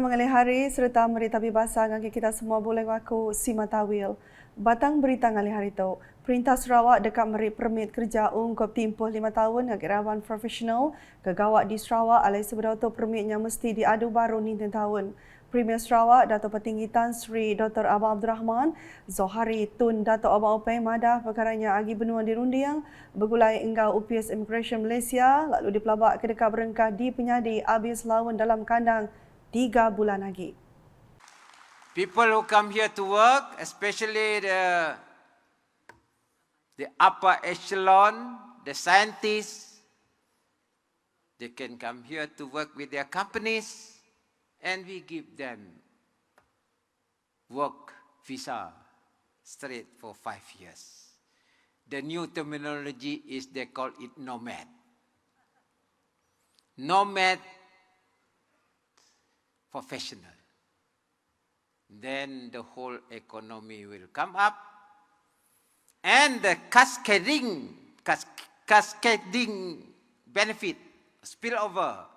mengalih hari serta berita bebasa ngagi kita semua boleh aku Sima Tawil. Batang berita ngalih hari tu, Perintah Sarawak dekat meri permit kerja ungkap tempoh 5 tahun ngagi rawan profesional kegawat di Sarawak alai sebab tu permitnya mesti diadu baru ni tahun. Premier Sarawak Dato' Petinggi Tan Sri Dr. Abang Abdul Rahman Zohari Tun Dato' Abang Openg madah perkaranya agi benua dirunding bergulai enggau UPS Immigration Malaysia lalu dipelabak ke dekat berengkah di penyadi habis lawan dalam kandang 3 bulan lagi. People who come here to work, especially the upper echelon, the scientists, they can come here to work with their companies and we give them work visa straight for 5 years. The new terminology is they call it nomad. Nomad professional. Then the whole economy will come up and the cascading benefit, spillover,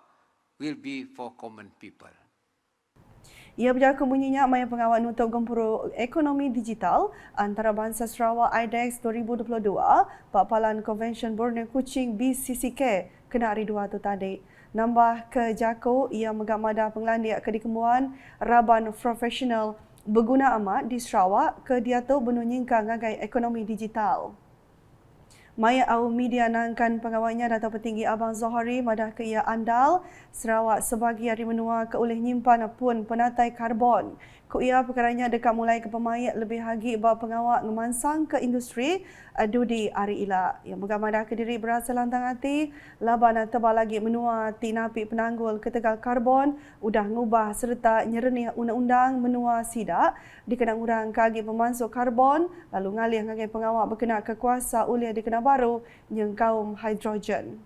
will be for common people. Ia berjaka bunyinya maya pengawal nutup gempuru ekonomi digital antarabangsa Sarawak IDEX 2022 Papalan Convention Borneo Kuching BCCK kena hari 2 tu tadi. Nambah ke Jako, ia megamada penglandiak ke dikembuan Raban Profesional berguna amat di Sarawak ke dia tu benunyingkan ngagai ekonomi digital. Maya Au Media nangkan pengawalnya Dato' Petinggi Abang Zohari madah ke ia andal Sarawak sebagai hari menua ke oleh nyimpan pun penatai karbon. Ku ia perkaranya dekat mulai ke pemayat lebih hagi bawa pengawal ngemansang ke industri dudi hari ila. Yang bergamadah ke diri berasa lantang hati, laban tebal lagi menua tinapi penanggul ketegal karbon, udah ngubah serta nyerenih undang-undang menua sidak, dikenang urang kagi pemasuk karbon, lalu ngalih ngagai pengawal berkena kekuasa uliah dikenang baru yang kaum hidrogen.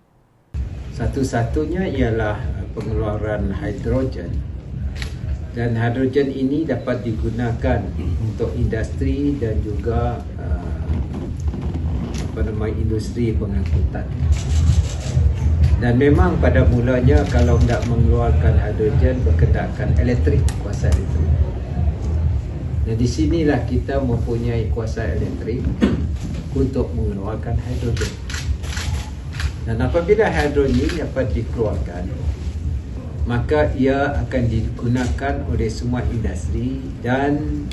Satu-satunya ialah pengeluaran hidrogen. Dan hidrogen ini dapat digunakan untuk industri dan juga industri pengangkutan. Dan memang pada mulanya kalau tidak mengeluarkan hidrogen berkenaan elektrik, kuasa elektrik. Dan di sinilah kita mempunyai kuasa elektrik untuk mengeluarkan hidrogen. Dan apabila hidrogen dapat dikeluarkan, maka ia akan digunakan oleh semua industri dan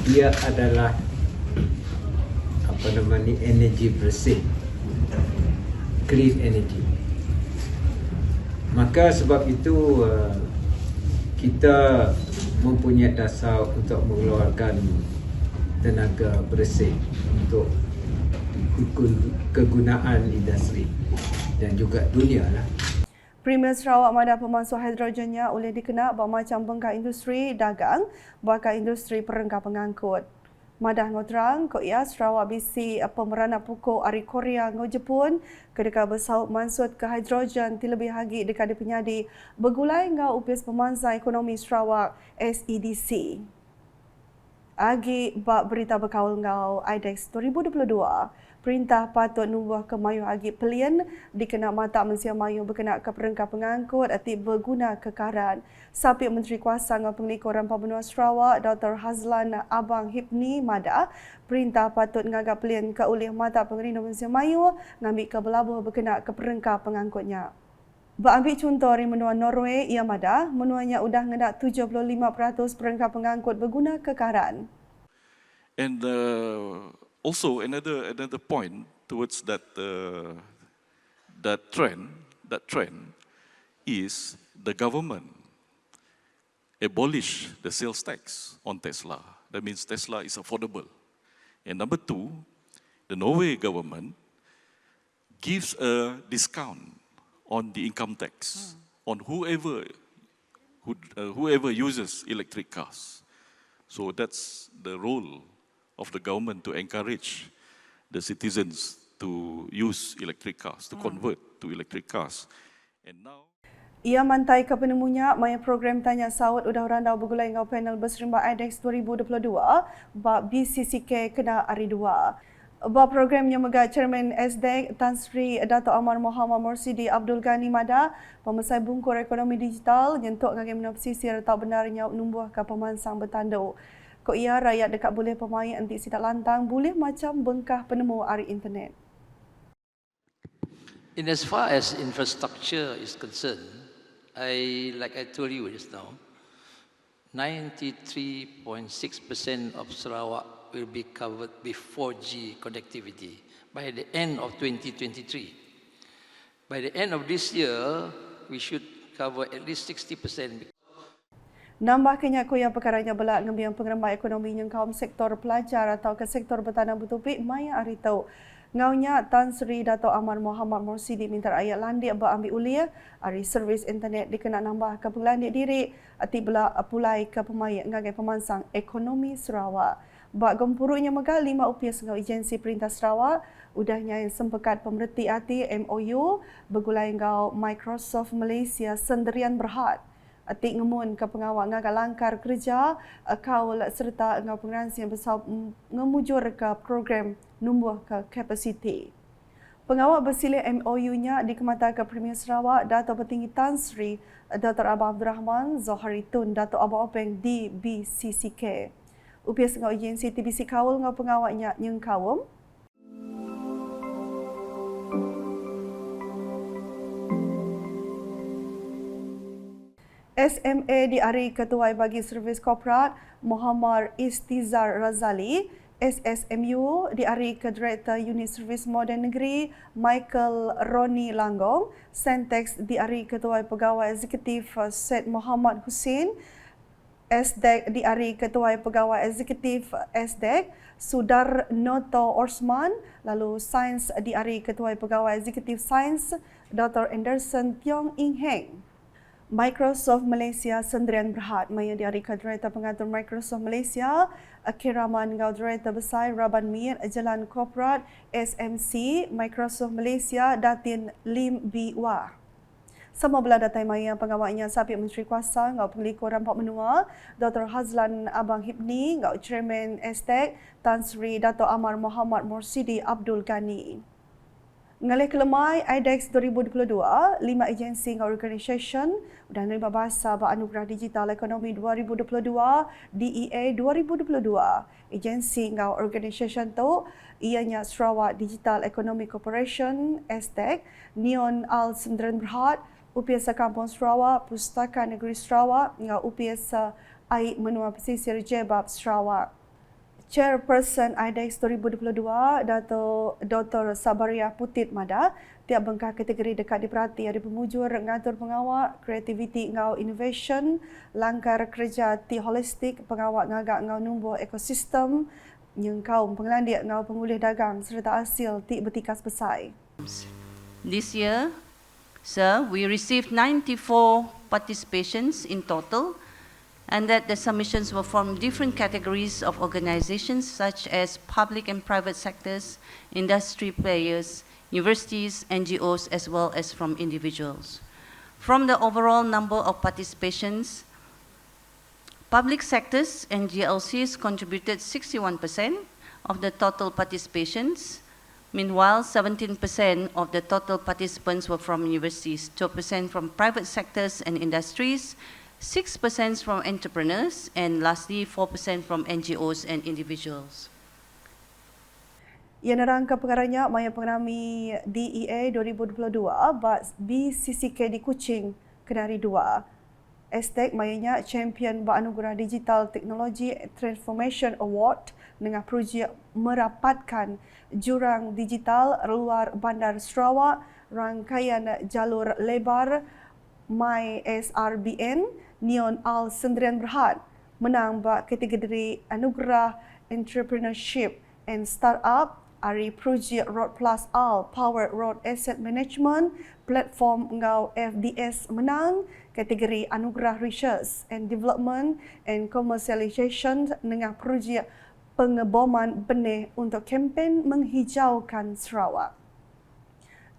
ia adalah energi bersih, clean energy. Maka sebab itu kita mempunyai dasar untuk mengeluarkan tenaga bersih untuk kegunaan industri dan juga dunia lah. Premier Sarawak madah pemasuk hidrogennya oleh dikena bermacam bengkak industri dagang, bakal industri perengkah pengangkut. Madah ngotrang, ko ia Sarawak bisi pemerana pukul ari Korea ngo Jepun, kedeka bersaut mansut ke hidrogen terlebih lagi dekat di penyadi bergulai ngau upis pemansang ekonomi Sarawak SEDC. Agi bak berita berkawal ngau IDEX 2022, Perintah patut nubuh ke mayu agi pelian dikena mata Malaysia mayu berkena ke perengkah pengangkut ati berguna kekaran. Sapi Menteri Kuasa ngau Penglikur Rempah Benua Sarawak Dr. Hazlan Abang Hipni madah perintah patut ngagap pelian ke oleh mata pengerino Malaysia mayu ngambil ke belabuh berkena ke perengkah pengangkutnya. Berambil contoh dari menua Norway, ia madah menuanya udah ngedak 75% perengkah pengangkut berguna kekaran. And also another point towards that trend is the government abolish the sales tax on Tesla. That means Tesla is affordable. And number two, the Norway government gives a discount on the income tax on whoever uses electric cars. So that's the role of the government to encourage the citizens to use electric cars, to convert to electric cars. And now ia mantai ke penemunya maya program tanya sawat udah randau bergulai ngau panel berserimba IDEX 2022 bab BCCK kena hari 2. Bab programnya megah Chairman SDEC Tan Sri Dato' Amar Muhammad Morsidi Abdul Ghani Mada, pemesai bungkur ekonomi digital, nyentuk ngagai menang pesisir tak benarnya numbuh ke pemansang bertanduk. Kok ia rakyat dekat boleh pemain anti sidak lantang, boleh macam bengkah penemu hari internet. In as far as infrastructure is concerned, like I told you just now, 93.6% of Sarawak will be covered with 4G connectivity by the end of 2023. By the end of this year, we should cover at least 60%. Nambah kenyak kuya perkaranya belak ngembiang pengeremah ekonomi yang kaum sektor pelajar atau ke sektor bertanam bertopik maya hari tau. Ngaunya Tan Sri Dato' Amar Muhammad Morsidi minta rakyat landik berambil ulia hari servis internet dikena nambah ke pengelandik diri ati belak pulai ke pemain ngagai pemansang ekonomi Sarawak. Bak gempuruknya megah 5 UPS ngau agensi Perintah Sarawak udahnya yang sempekat pemerhati hati MOU bergulai ngau Microsoft Malaysia Sendirian Berhad. Atik ngemun ke pengawal ngagal langkar kerja kaul serta ngau pengeransi yang besar ngemujur ke program numbuh ke kapasiti. Pengawal bersilih MOU-nya dikemata ke Premier Sarawak Dato' Petinggi Tan Sri Dr. Abah Abdul Rahman Zohari Tun Dato' Abah Openg di BCCK. UPS ngau agensi TBC kaul ngau pengawalnya yang kawum. SMA di hari Ketua bagi Servis Korporat Muhammad Istizar Razali, SSMU di hari ke Director Unit Servis Moden Negeri Michael Roni Langgong, Sentex di hari Ketua Pegawai Eksekutif Syed Muhammad Hussein, SDEC di hari Ketua Pegawai Eksekutif SDEC Sudar Noto Osman, lalu Sains di hari Ketua Pegawai Eksekutif Sains Dr. Anderson Tiong Ing Heng. Microsoft Malaysia Sendirian Berhad maya di hari Director Pengatur Microsoft Malaysia Kiraman Ngau Director Besar Raban Mir Jalan Korporat SMC Microsoft Malaysia Datin Lim Biwa. Sama belah datai maya pengawalnya Sabiq Menteri Kuasa Ngau Penglikur Rampak Menua Dr. Hazlan Abang Hibni Ngau Chairman STEC Tan Sri Dato' Amar Muhammad Morsidi Abdul Ghani. Ngalih kelemai IDEX 2022, 5 agensi ngau organisation sudah menerima bahasa Anugerah Digital Ekonomi 2022 DEA 2022. Agensi ngau organisation tu ianya Sarawak Digital Economy Corporation STEC, Neon Al Sendirian Berhad, UPS Kampung Sarawak, Pustaka Negeri Sarawak ngau UPS Air Menua Pesisir Jebab Sarawak. Chairperson IDEX 2022, Dr. Sabaria Putit Mada, tiap bengkah kategori dekat diperhati ada pemujur ngatur pengawal, kreativiti ngau innovation, langkar kerja ti holistik, pengawal ngagak ngau numbuh ekosistem, yang kaum pengelandik ngau pengulih dagang serta hasil ti betikas besai. This year, sir, we received 94 participations in total, and that the submissions were from different categories of organizations such as public and private sectors, industry players, universities, NGOs, as well as from individuals. From the overall number of participations, public sectors and GLCs contributed 61% of the total participations. Meanwhile, 17% of the total participants were from universities, 2% from private sectors and industries, 6% from entrepreneurs, and lastly 4% from NGOs and individuals. Ia nerangka perkaranya maya pengerami DEA 2022 BCCK di Kuching Kenari 2. STEC mayanya champion Anugerah Digital Technology Transformation Award dengan projek merapatkan jurang digital luar Bandar Sarawak, rangkaian jalur lebar MySRBN Neon Al Sendirian Berhad menang kategori Anugerah Entrepreneurship and Startup Ari Project Road Plus Al Powered Road Asset Management Platform ngau FDS menang kategori Anugerah Research and Development and Commercialization dengan projek pengeboman benih untuk kempen menghijaukan Sarawak.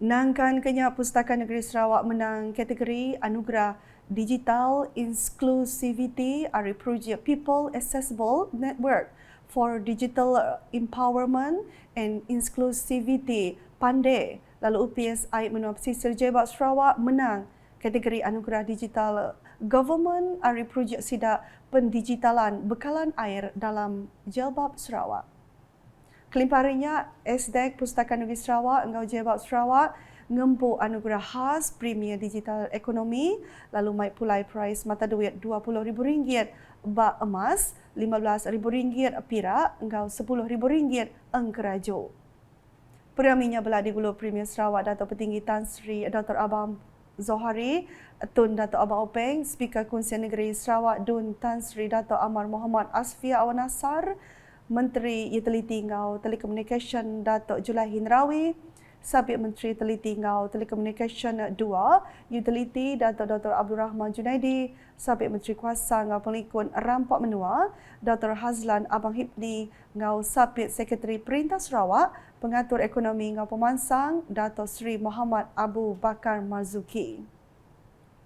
Nangkan Kenyak Pustaka Negeri Sarawak menang kategori Anugerah Digital Inclusivity Ari Project People Accessible Network for Digital Empowerment and Inclusivity Pandai. Lalu UPS Aib Menua Pesisir Jebab Sarawak menang kategori Anugerah Digital Government Ari Projek Sidak Pendigitalan Bekalan Air dalam Jebab Sarawak. Kelimpahannya, SDEC Pustaka Negeri Sarawak, Engkau Jebab Sarawak, ngempuk anugerah khas Premier Digital Ekonomi, lalu mai pulai prize mata duit RM20,000 bak emas, RM15,000 perak, engkau RM10,000 engkerajo. Peraminya belah di Gulu Premier Sarawak Datuk Petinggi Tan Sri Dr. Abang Zohari, Tun Datuk Abang Openg, Speaker Konsian Negeri Sarawak Dun Tan Sri Datuk Amar Muhammad Asfia Awan Nasar, Menteri Utility Ngau Telecommunication Datuk Julahin Rawi, Sabit Menteri Teliti Ngau Telecommunication 2, Utility Datuk Dr. Abdul Rahman Junaidi, Sabit Menteri Kuasa Ngau Pelikun Rampak Menua, Dr. Hazlan Abang Hipni Ngau Sabit Sekretari Perintah Sarawak, Pengatur Ekonomi Ngau Pemansang, Datuk Seri Muhammad Abu Bakar Marzuki.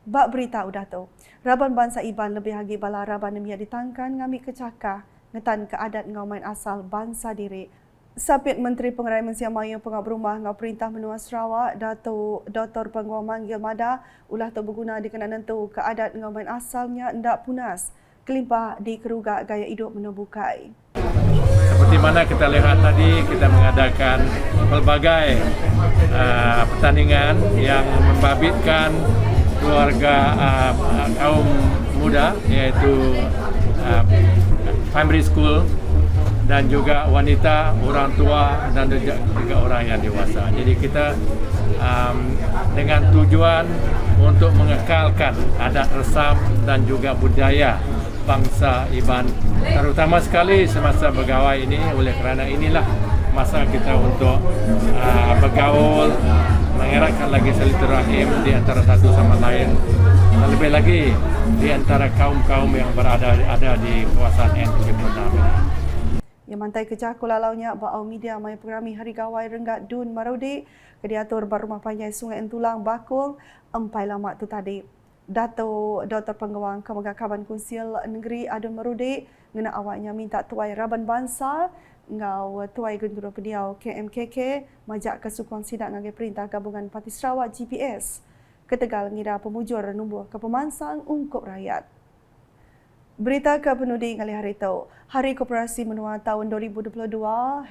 Bak beritahu Datuk, Raban Bangsa Iban lebih lagi bala Raban Nemia ditangkan ngambil kecakah, ngetan keadat ngau main asal bangsa diri. Sabit Menteri Pengerai Mensia Maya Pengau Berumah Ngau Perintah Menua Sarawak, Datuk Dr. Penguang Manggil Mada, ulah tu berguna dikenan nentu keadat ngau main asalnya ndak punas, kelimpah di kerugak gaya hidup menubukai. Seperti mana kita lihat tadi, kita mengadakan pelbagai pertandingan yang membabitkan keluarga kaum muda, iaitu primary school dan juga wanita, orang tua dan juga orang yang dewasa. Jadi kita dengan tujuan untuk mengekalkan adat resam dan juga budaya bangsa Iban, terutama sekali semasa bergawai ini. Oleh kerana inilah masa kita untuk bergaul, mengeratkan lagi silaturahim di antara satu sama lain, dan lebih lagi di antara kaum-kaum yang berada di kawasan N76 ini. Yang mantai kejah kulalaunya bau media mai programi Hari Gawai Renggat Dun Marudi kediatur Barumah Panjai Sungai Entulang Bakung empai lama tu tadi. Dato Dr. Penguang Kemegakaban Konsil Negeri Adun Marudi ngena awaknya minta tuai Raban Bangsa ngau tuai Gendura Pediau KMKK majak kesukuan sidak ngagai Perintah Gabungan Parti Sarawak GPS ketegal ngira pemujur numbuh ke pemansang ungkup rakyat. Berita ke penudi ngali hari itu. Hari Koperasi Menua tahun 2022,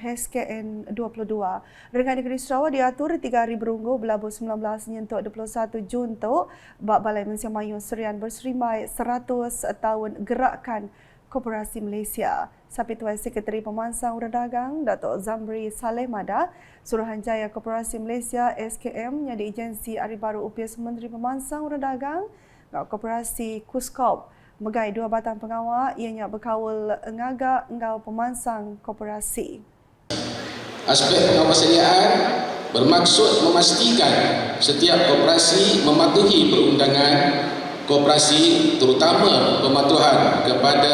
HSKN 22. Rengat Negeri Sarawak diatur 3 hari berunggu belabuh 19 nyentuk 21 Jun tu. Bak Balai Mensia Mayu Serian berserimai 100 tahun gerakan Koperasi Malaysia. Sapi Tuai Sekretari Pemansang Urang Dagang, Datuk Zamri Saleh Mada, Suruhanjaya Koperasi Malaysia SKM yang diijensi Hari Baru UPS Menteri Pemansang Urang Dagang, Koperasi Kuskop. Megai 2 batang pengawal ianya berkawal ngagak engau pemansang koperasi. Aspek pengawasaniaan bermaksud memastikan setiap koperasi mematuhi perundangan koperasi, terutama pematuhan kepada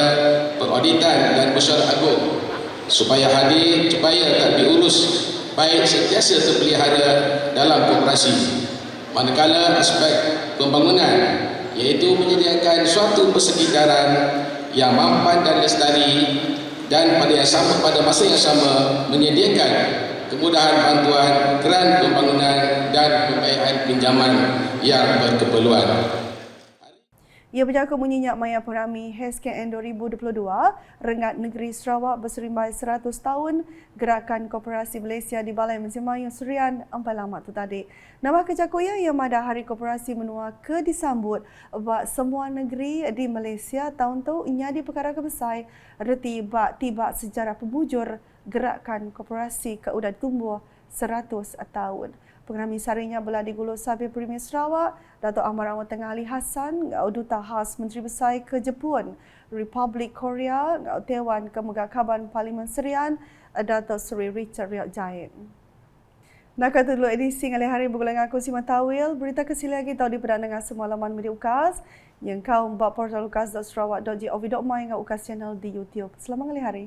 perauditan dan mesyuarat agung supaya tak diurus baik sentiasa terpelihara dalam koperasi. Manakala aspek pembangunan iaitu menyediakan suatu persekitaran yang mampan dan lestari dan pada masa yang sama menyediakan kemudahan bantuan geran pembangunan dan pembayaran pinjaman yang berkeperluan. Ia berjangka menyenyak maya perami HSKN 2022, Rengat Negeri Sarawak berserimbai 100 tahun Gerakan Koperasi Malaysia di Balai Mensia Mayu Serian empat lama tu tadi. Nama kejakuya yang mada Hari Koperasi Menua ke disambut bak semua negeri di Malaysia tahun tu nyadi perkara kebesar reti bak tiba sejarah pembujur Gerakan Koperasi ke udah tumbuh 100 tahun. Pengerami sarinya belah di Gulu Sabit Premier Sarawak, Datuk Amar Awang Tengah Ali Hassan, Duta Khas Menteri Besar ke Jepun, Republik Korea, Dewan Kemegakaban Parlimen Serian, Datuk Seri Richard Riok Jain. Nak kata dulu edisi ngalih hari bergulang aku si Matawil, berita kesili lagi tahu di pedang dengan semua laman media UKAS, yang kau mbak portal ukas.sarawak.gov.my dengan UKAS channel di YouTube. Selamat ngalih hari.